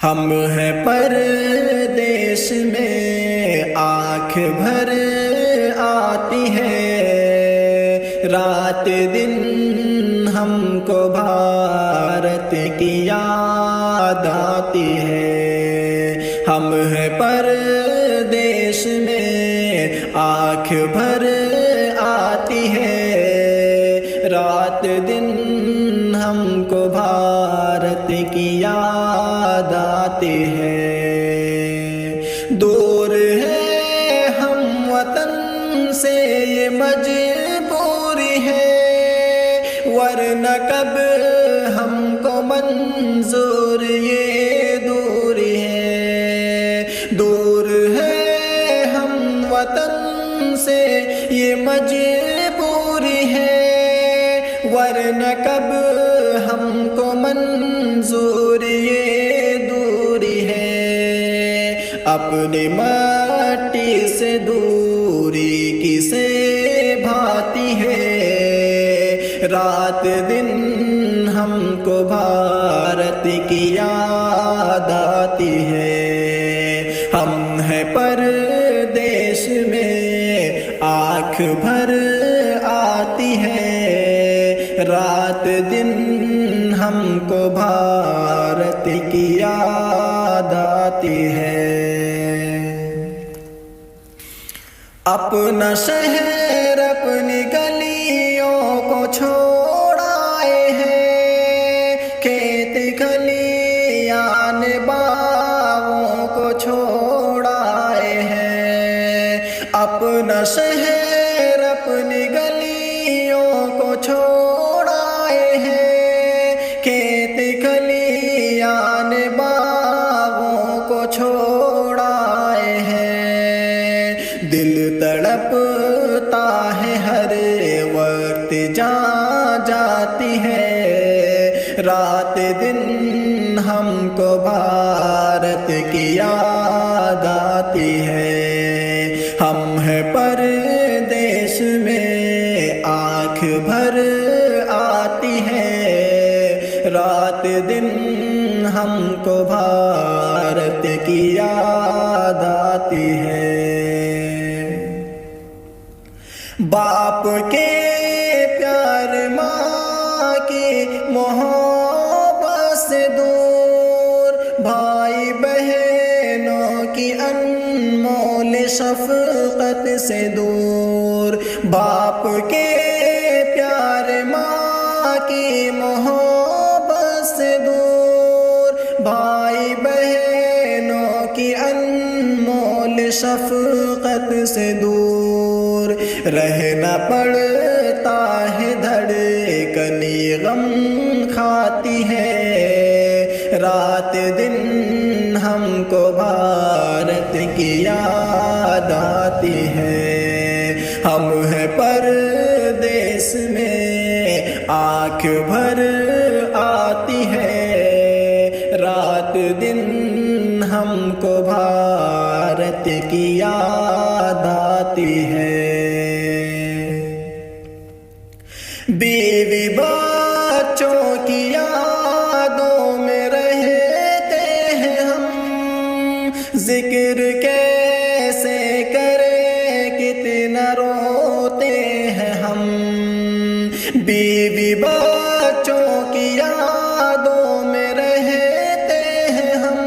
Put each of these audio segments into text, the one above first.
ہم ہیں پردیس میں آنکھ بھر آتی ہے، رات دن ہم کو بھارت کی یاد آتی ہے۔ ہم ہیں پردیس میں آنکھ بھر آتی ہے، رات دن ہم کو بھارت کی یاد آتی ہے۔ دور ہے ہم وطن سے یہ مجبوری ہے، ورنہ کب ہم کو منظور یہ دوری ہے۔ دور ہے ہم وطن سے یہ مجبوری ہے، ورنہ کب ہم کو منظور یہ دوری ہے۔ اپنی مٹی سے دوری کسے بھاتی ہے، رات دن ہم کو بھارت کی یاد آتی ہے۔ ہم ہیں پردیس میں آنکھ بھر آتی ہے، رات دن ہم کو بھارت کی یاد آتی ہے۔ اپنا شہر اپنی گلیوں کو چھوڑ آئے ہیں، کھیت کھلیان باغوں کو چھوڑ آئے ہیں۔ اپنا شہر اپنی گلیوں کو چھوڑ آئے ہیں، کھیت کھلیان باغوں کو چھوڑ آئے ہیں۔ دل تڑپتا ہے ہر وقت جاں جاتی ہے، رات دن ہم کو بھارت کی یاد آتی ہے۔ ہم ہیں پردیس میں آنکھ بھر آتی ہے، رات دن ہم کو بھارت کی یاد آتی ہے۔ باپ کے پیار، ماں کی محبت سے دور، بھائی بہنوں کی انمول شفقت سے دور۔ باپ کے پیار، ماں کی محبت سے دور، بھائی بہنوں کی انمول شفقت سے دور۔ رہنا پڑتا ہے دھڑکنی غم کھاتی ہے، رات دن ہم کو بھارت کی یاد آتی ہے۔ ہم ہیں پردیس میں آنکھ بھر آتی ہے، رات دن ہم کو بھارت کی یاد آتی ہے۔ بیوی بچوں کی یادوں میں رہتے ہیں ہم، ذکر کیسے کریں کتنا روتے ہیں ہم۔ بیوی بچوں کی یادوں میں رہتے ہیں ہم،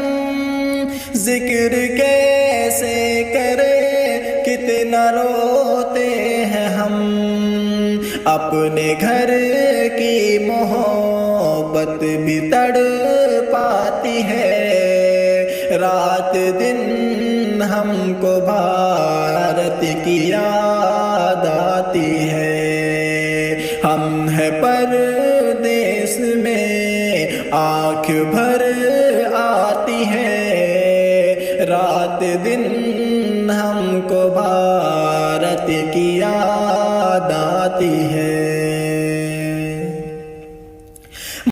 ذکر کیسے کریں کتنا روتے ہیں ہم۔ اپنے گھر کی محبت بھی تڑ پاتی ہے، رات دن ہم کو بھارت کی یاد آتی ہے۔ ہم ہیں پردیس میں آنکھ بھر آتی ہے، رات دن ہم کو بھارت کی یاد آتی ہے۔